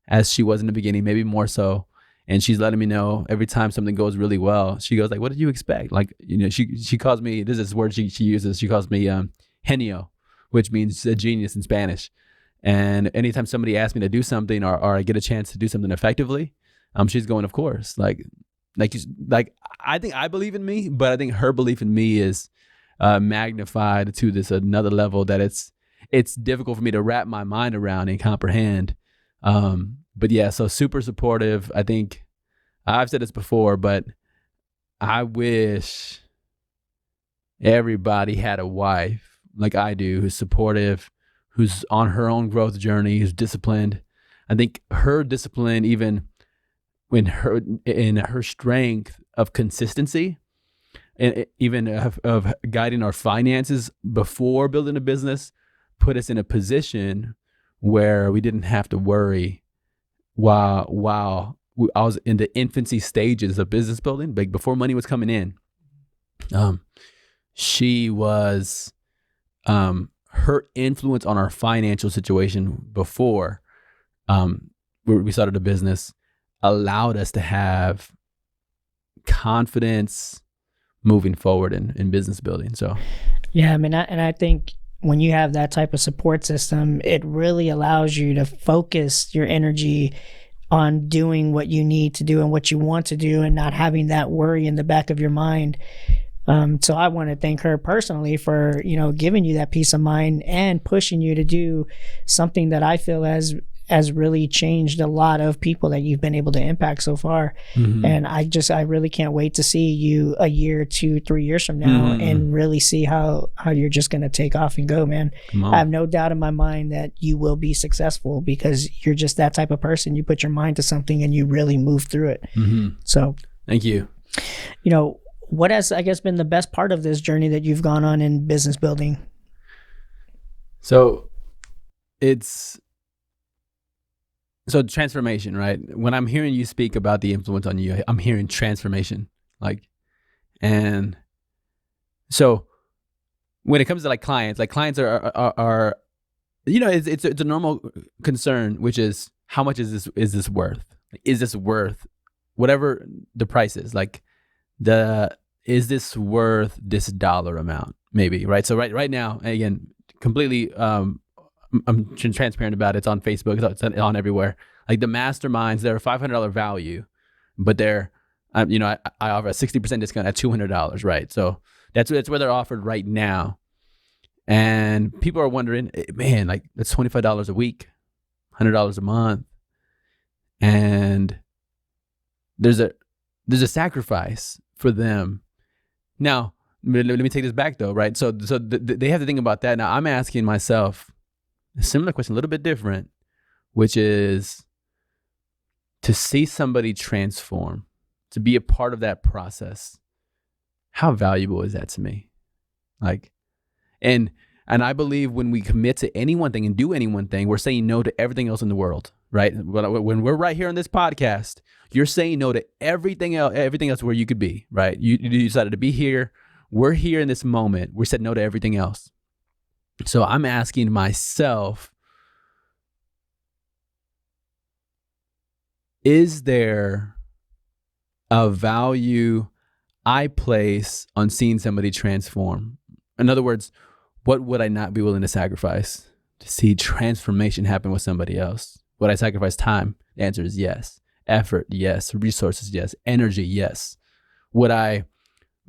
as she was in the beginning, maybe more so. And she's letting me know every time something goes really well. She goes like, "What did you expect?" Like, she calls me, this is a word she uses. She calls me genio, which means a genius in Spanish. And anytime somebody asks me to do something or I get a chance to do something effectively, she's going, of course. Like I think I believe in me, but I think her belief in me is magnified to this another level that it's difficult for me to wrap my mind around and comprehend. But yeah, so super supportive. I think I've said this before, but I wish everybody had a wife like I do, who's supportive, who's on her own growth journey, who's disciplined. I think her discipline, even in her strength of consistency, and even of guiding our finances before building a business, put us in a position where we didn't have to worry while I was in the infancy stages of business building, like before money was coming in. She was, her influence on our financial situation before we started a business allowed us to have confidence moving forward in business building. So, yeah, I mean, I think when you have that type of support system, it really allows you to focus your energy on doing what you need to do and what you want to do, and not having that worry in the back of your mind. So I want to thank her personally for, giving you that peace of mind and pushing you to do something that I feel has really changed a lot of people that you've been able to impact so far. Mm-hmm. And I really can't wait to see you a year, 2-3 years from now, and really see how you're just going to take off and go, man. I have no doubt in my mind that you will be successful because you're just that type of person. You put your mind to something and you really move through it. Mm-hmm. So thank you. What has, I guess, been the best part of this journey that you've gone on in business building? So transformation, right? When I'm hearing you speak about the influence on you, I'm hearing transformation. And so when it comes to clients are it's a normal concern, which is how much is this worth? Is this worth whatever the price is? Is this worth this dollar amount? Maybe, right? So right now, again, completely, I'm transparent about it. It's on Facebook. It's on everywhere. Like the Masterminds, they're a $500 value, but they're, I offer a 60% discount at $200, right? So that's where they're offered right now. And people are wondering, man, that's $25 a week, $100 a month. And there's a sacrifice for them. Now, let me take this back though, right? So they have to think about that. Now I'm asking myself a similar question, a little bit different, which is to see somebody transform, to be a part of that process. How valuable is that to me? And I believe when we commit to any one thing and do any one thing, we're saying no to everything else in the world, right? When we're right here on this podcast, you're saying no to everything else where you could be, right? You decided to be here. We're here in this moment. We said no to everything else. So I'm asking myself, is there a value I place on seeing somebody transform? In other words, what would I not be willing to sacrifice to see transformation happen with somebody else? Would I sacrifice time? The answer is yes. Effort, yes. Resources, yes. Energy, yes. Would I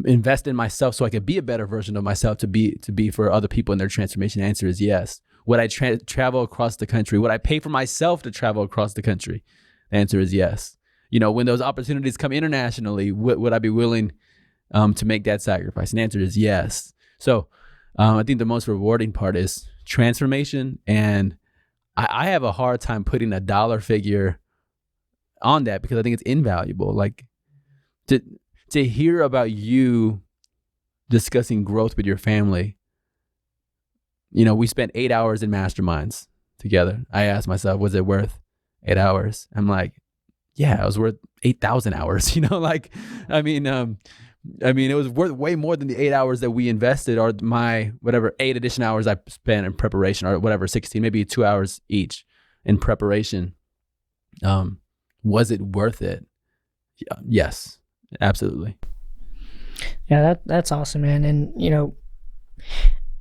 invest in myself so I could be a better version of myself to be for other people in their transformation? The answer is yes. Would I travel across the country? Would I pay for myself to travel across the country? The answer is yes. When those opportunities come internationally, would I be willing to make that sacrifice? And the answer is yes. So I think the most rewarding part is transformation. And I have a hard time putting a dollar figure on that because I think it's invaluable. Like to hear about you discussing growth with your family. You know, we spent 8 hours in Masterminds together. I asked myself, was it worth 8 hours? I'm like, yeah, it was worth 8,000 hours. You know, like, I mean, it was worth way more than the 8 hours that we invested, or my whatever 8 additional hours I spent in preparation, or whatever 16, maybe 2 hours each in preparation. Was it worth it? Yeah, yes, absolutely. Yeah, that's awesome, man. And you know,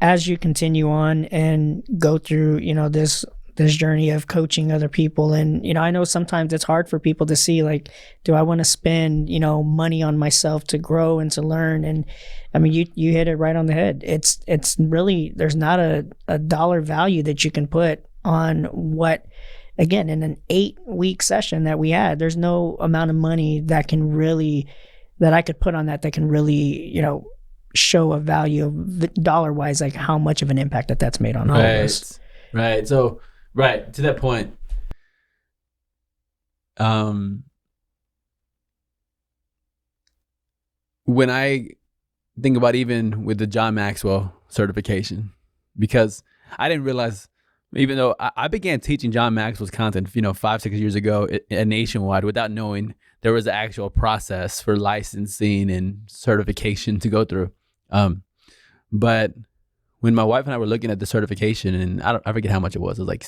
as you continue on and go through, you know, this journey of coaching other people, and you know, I know sometimes it's hard for people to see, like, do I want to spend, you know, money on myself to grow and to learn? And I mean, you hit it right on the head. It's really, there's not a dollar value that you can put on what, again, in an 8-week session that we had, there's no amount of money that I could put on that can really, you know, show a value of dollar wise, like how much of an impact that's made on all of us. Right. So, right, to that point, when I think about even with the John Maxwell certification, because I didn't realize, even though I began teaching John Maxwell's content, you know, 5-6 years ago nationwide, without knowing there was an actual process for licensing and certification to go through. But when my wife and I were looking at the certification, and I forget how much it was like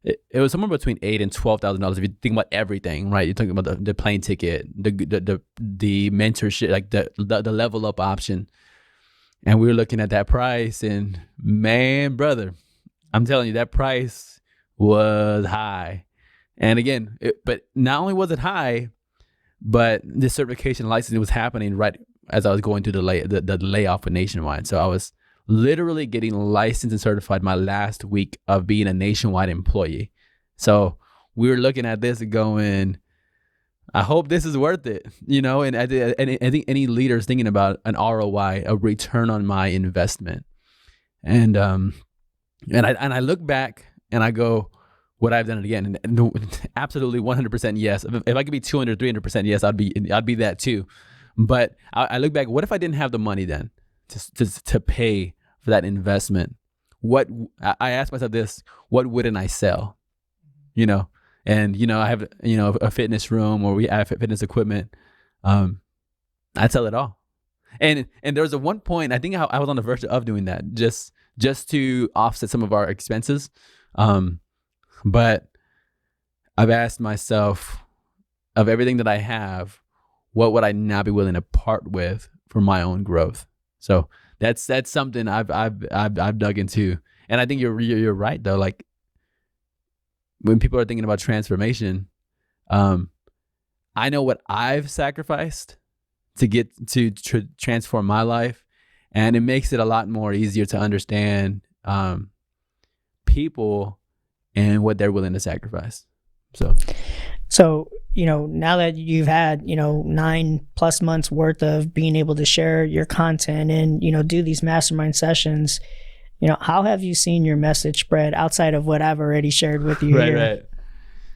it was somewhere between $8,000 and $12,000 if you think about everything, right? You're talking about the plane ticket, the mentorship, like the level up option. And we were looking at that price, and man, brother, I'm telling you, that price was high. And again, but not only was it high, but the certification license was happening right as I was going through the layoff with Nationwide. So I was literally getting licensed and certified my last week of being a Nationwide employee. So we were looking at this and going, I hope this is worth it, you know. And I think any leader is thinking about an ROI, a return on my investment. And I look back and I go, would I have done it again? And absolutely 100% yes. If I could be 200, 300% yes, I'd be that too. But I look back, what if I didn't have the money then to pay for that investment? I asked myself this, what wouldn't I sell? You know, and you know, I have, you know, a fitness room, or we have fitness equipment. I'd sell it all. And there was one point, I think I was on the verge of doing that just to offset some of our expenses. But I've asked myself, of everything that I have, what would I not be willing to part with for my own growth? So that's something I've dug into. And I think you're right though. Like, when people are thinking about transformation, I know what I've sacrificed to get to transform my life, and it makes it a lot more easier to understand people and what they're willing to sacrifice. So, you know, now that you've had, you know, 9+ months worth of being able to share your content and, you know, do these mastermind sessions, you know, how have you seen your message spread outside of what I've already shared with you here? Right.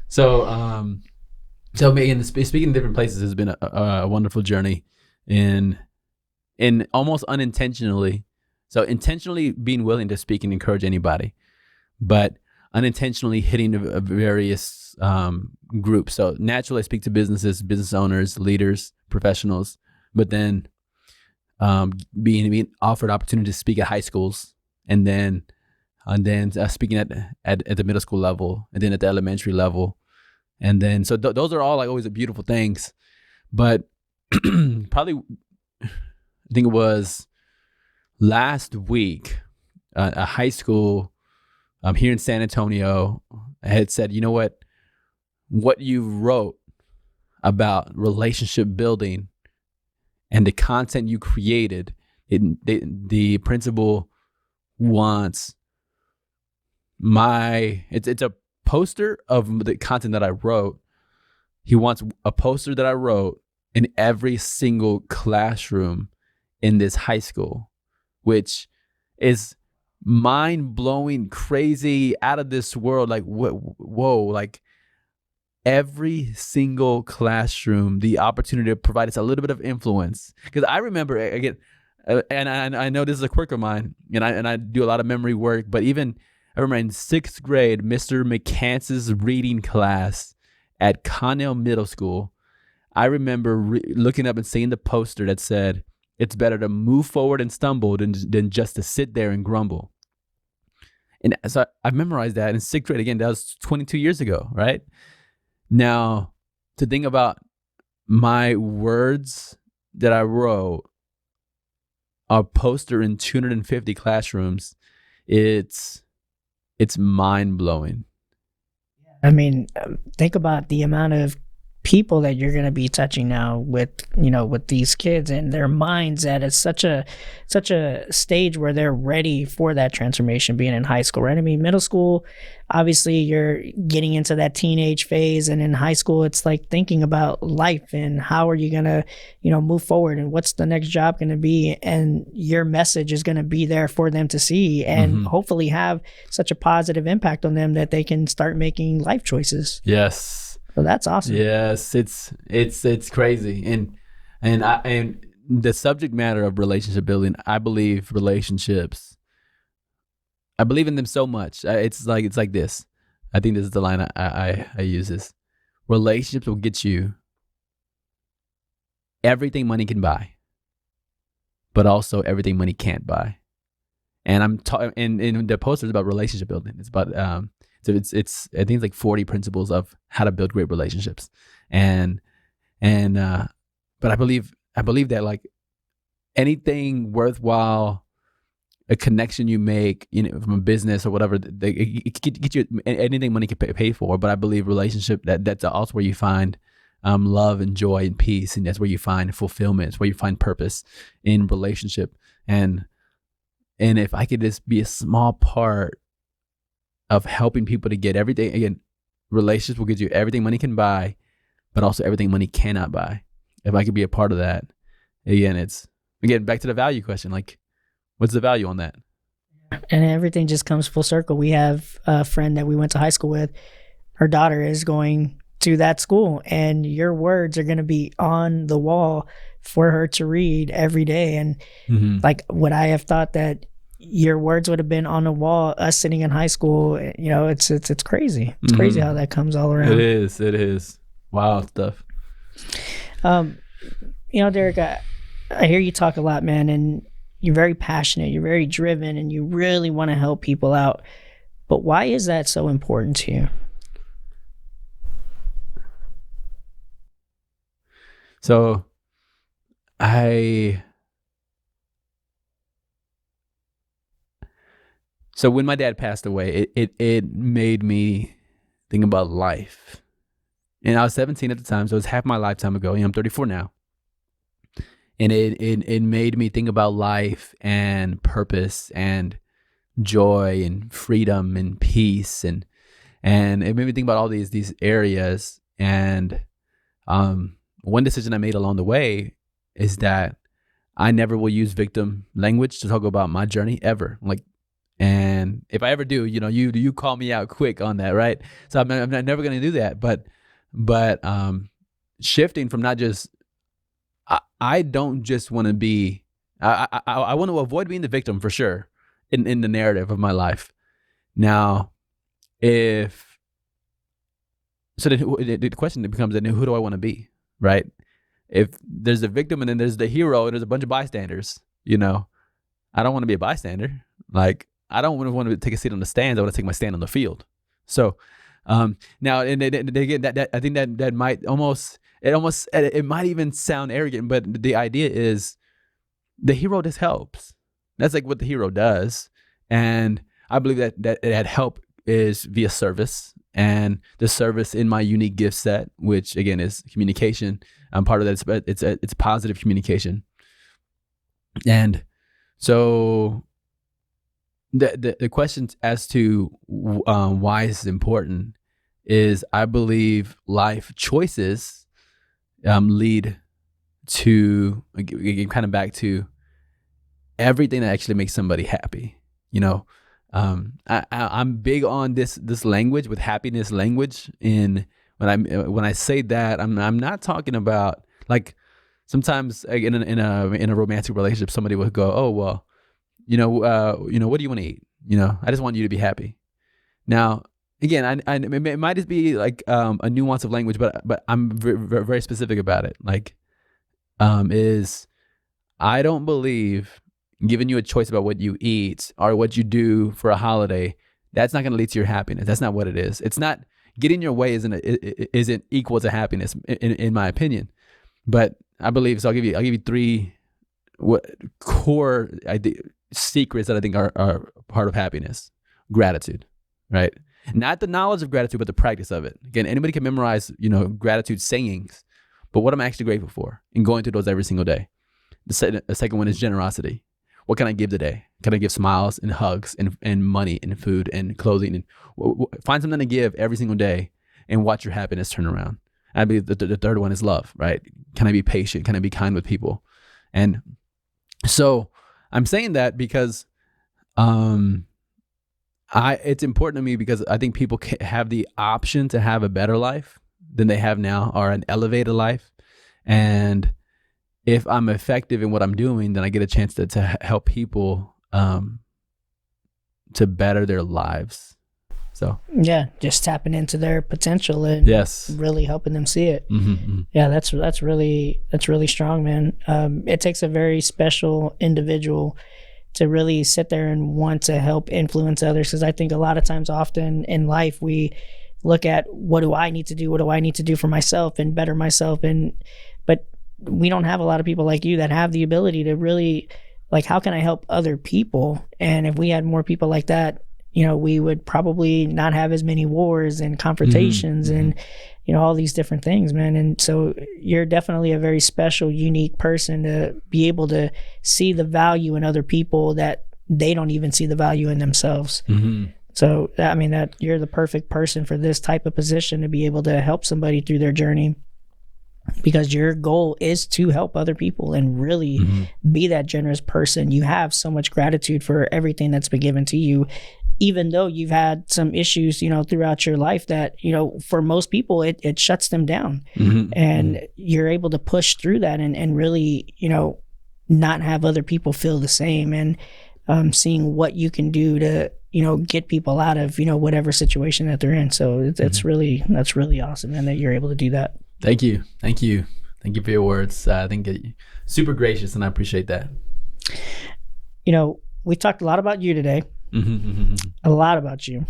So, speaking in different places has been a wonderful journey, in almost unintentionally. So intentionally being willing to speak and encourage anybody, but unintentionally hitting various groups. So naturally I speak to businesses, business owners, leaders, professionals, but then being offered opportunity to speak at high schools, and then speaking at the middle school level, and then at the elementary level. And then, so those are all like always beautiful things. But probably, I think it was last week, a high school here in San Antonio had said, you know what you wrote about relationship building and the content you created, the principal wants it's a poster of the content that I wrote. He wants a poster that I wrote in every single classroom in this high school, which is mind-blowing, crazy, out of this world. Like, whoa, like every single classroom, the opportunity to provide us a little bit of influence. Because I remember, again, and I know this is a quirk of mine, and I do a lot of memory work, but even I remember in 6th grade, Mr. McCantz's reading class at Connell Middle School, I remember looking up and seeing the poster that said, "It's better to move forward and stumble than just to sit there and grumble." And so I memorized that in 6th grade. Again, that was 22 years ago, right? Now, to think about my words that I wrote, a poster in 250 classrooms, it's mind-blowing. I mean, think about the amount of people that you're going to be touching now with, with these kids and their minds at such a stage where they're ready for that transformation, being in high school, right? I mean, middle school, obviously you're getting into that teenage phase, and in high school, it's like thinking about life and how are you going to, move forward, and what's the next job going to be, and your message is going to be there for them to see and hopefully have such a positive impact on them that they can start making life choices. Yes. So that's awesome. Yes, it's crazy, and the subject matter of relationship building. I believe relationships. I believe in them so much. It's like this. I think this is the line I use this. Relationships will get you everything money can buy, but also everything money can't buy. And I'm talking, and the poster is about relationship building. It's about so it's I think it's like 40 principles of how to build great relationships, but I believe that like anything worthwhile, a connection you make, from a business or whatever, it can get you anything money can pay for. But I believe relationship that's also where you find love and joy and peace, and that's where you find fulfillment. It's where you find purpose in relationship. And if I could just be a small part of helping people to get everything, again, relationships will get you everything money can buy, but also everything money cannot buy. If I could be a part of that, again, it's back to the value question. Like, what's the value on that? And everything just comes full circle. We have a friend that we went to high school with. Her daughter is going to that school, and your words are going to be on the wall for her to read every day. And like, would I have thought that your words would have been on the wall, us sitting in high school? It's crazy. It's crazy how that comes all around. It is wild stuff. Derek, I hear you talk a lot, man, and you're very passionate, you're very driven, and you really want to help people out. But why is that so important to you? So when my dad passed away, it made me think about life. And I was 17 at the time, so it's half my lifetime ago. I'm 34 now. And it made me think about life and purpose and joy and freedom and peace, and it made me think about all these areas. And one decision I made along the way is that I never will use victim language to talk about my journey ever. And if I ever do, you call me out quick on that, right? So I'm never going to do that. But shifting from not just, I don't just want to be, I want to avoid being the victim for sure in the narrative of my life. Now, the question becomes, then who do I want to be, right? If there's a victim and then there's the hero and there's a bunch of bystanders, I don't want to be a bystander. Like, I don't want to take a seat on the stands. I want to take my stand on the field. So now, and again, that I think that might it might even sound arrogant, but the idea is the hero just helps. That's like what the hero does, and I believe that help is via service, and the service in my unique gift set, which again is communication. Part of that, it's positive communication, and so. The question as to why this is important is, I believe life choices lead to again, kind of back to everything that actually makes somebody happy. You know, I'm big on this language with happiness language. In when I say that, I'm not talking about like sometimes in a romantic relationship, somebody would go, oh well, what do you want to eat? I just want you to be happy. Now, again, it might just be like a nuance of language, but I'm very, very specific about it. Like, is I don't believe giving you a choice about what you eat or what you do for a holiday, that's not going to lead to your happiness. That's not what it is. It's not getting your way isn't equal to happiness in my opinion. But I believe so. I'll give you three core secrets that I think are part of happiness. Gratitude, right? Not the knowledge of gratitude, but the practice of it. Again, anybody can memorize, gratitude sayings, but what I'm actually grateful for and going through those every single day. The second one is generosity. What can I give today? Can I give smiles and hugs and money and food and clothing? And find something to give every single day and watch your happiness turn around. And I believe the third one is love, right? Can I be patient? Can I be kind with people? And so I'm saying that because it's important to me because I think people can have the option to have a better life than they have now or an elevated life. And if I'm effective in what I'm doing, then I get a chance to help people to better their lives. So yeah, just tapping into their potential and really helping them see it. Mm-hmm. Yeah, that's really strong, man. It takes a very special individual to really sit there and want to help influence others, because I think a lot of times often in life we look at what do I need to do for myself and better myself, but we don't have a lot of people like you that have the ability to really, like, how can I help other people? And if we had more people like that, we would probably not have as many wars and confrontations and all these different things, man. And so you're definitely a very special, unique person to be able to see the value in other people that they don't even see the value in themselves. So I mean, that you're the perfect person for this type of position, to be able to help somebody through their journey, because your goal is to help other people and really be that generous person. You have so much gratitude for everything that's been given to you, even though you've had some issues, throughout your life that, for most people, it shuts them down. And you're able to push through that and really, not have other people feel the same, and seeing what you can do to, get people out of, whatever situation that they're in. So that's really awesome, and that you're able to do that. Thank you for your words. I think you're super gracious, and I appreciate that. We talked a lot about you today. A lot about you,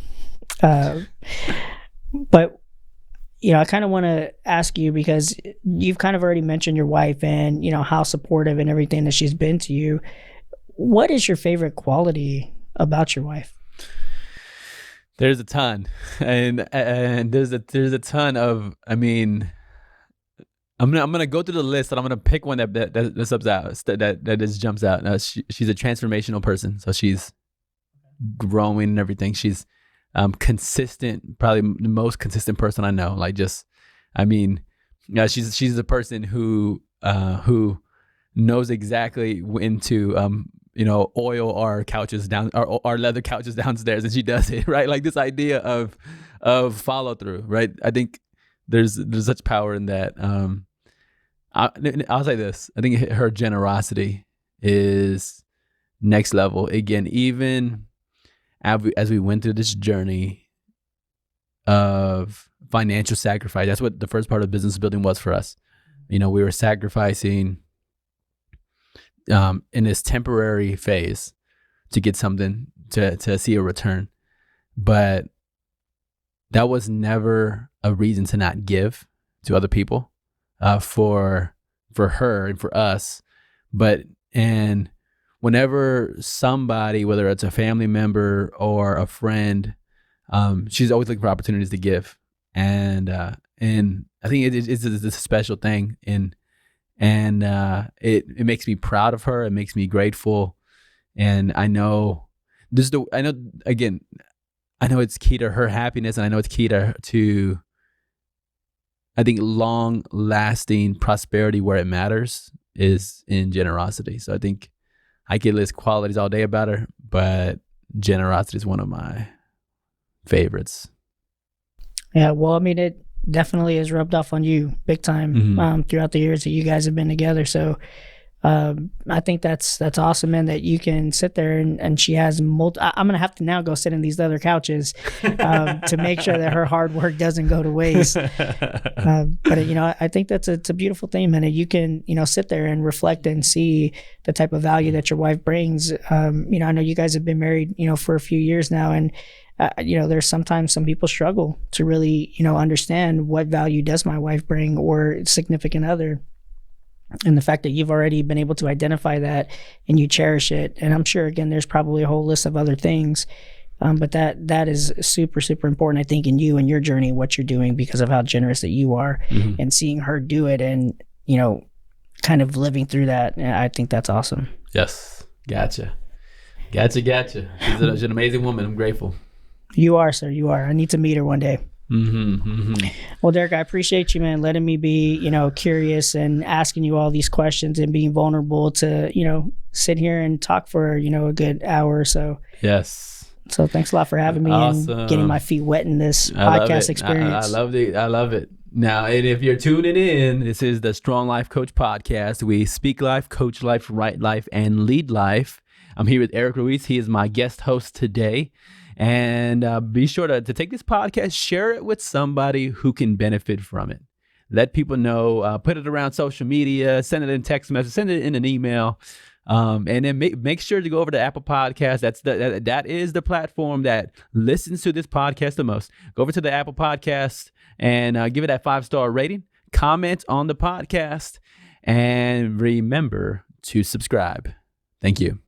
but I kind of want to ask you, because you've kind of already mentioned your wife and how supportive and everything that she's been to you. What is your favorite quality about your wife? There's a ton, and there's a ton of. I mean, I'm gonna go through the list, and I'm gonna pick one that just jumps out. She's a transformational person, so she's growing and everything. She's consistent, probably the most consistent person I know. She's the person who knows exactly when to oil our couches down, our leather couches downstairs, and she does it, right? Like, this idea of follow through, right? I think there's such power in that. I'll say this: I think her generosity is next level. Again, even as we went through this journey of financial sacrifice, that's what the first part of business building was for us. We were sacrificing in this temporary phase to get something, to see a return. But that was never a reason to not give to other people, for her and for us. And whenever somebody, whether it's a family member or a friend, she's always looking for opportunities to give. And I think it's a special thing. And it makes me proud of her. It makes me grateful. And I know it's key to her happiness, and I know it's key to I think long lasting prosperity where it matters is in generosity. So I think I could list qualities all day about her, but generosity is one of my favorites. Yeah, well, I mean, it definitely has rubbed off on you big time throughout the years that you guys have been together. So I think that's awesome, man, that you can sit there and she has I'm going to have to now go sit in these other couches to make sure that her hard work doesn't go to waste. But, you know, I think it's a beautiful thing, man, that you can, you know, sit there and reflect and see the type of value that your wife brings. You know, I know you guys have been married, you know, for a few years now, and you know, there's sometimes some people struggle to really, you know, understand what value does my wife bring or significant other. And the fact that you've already been able to identify that and you cherish it. And I'm sure, again, there's probably a whole list of other things. But that is super, super important, I think, in you and your journey, what you're doing, because of how generous that you are and seeing her do it and, you know, kind of living through that. I think that's awesome. Yes. Gotcha. She's an amazing woman. I'm grateful. You are, sir. You are. I need to meet her one day. Well, Derek, I appreciate you, man, letting me be, you know, curious and asking you all these questions and being vulnerable to, you know, sit here and talk for, you know, a good hour or so. Yes. So thanks a lot for having me and getting my feet wet in this podcast experience. I love it. Now, and if you're tuning in, this is the Strong Life Coach podcast. We speak life, coach life, write life, and lead life. I'm here with Eric Ruiz. He is my guest host today. And be sure to take this podcast, share it with somebody who can benefit from it. Let people know, put it around social media, send it in text message, send it in an email. And then make sure to go over to Apple Podcasts. That is the platform that listens to this podcast the most. Go over to the Apple Podcast and give it that 5-star rating. Comment on the podcast. And remember to subscribe. Thank you.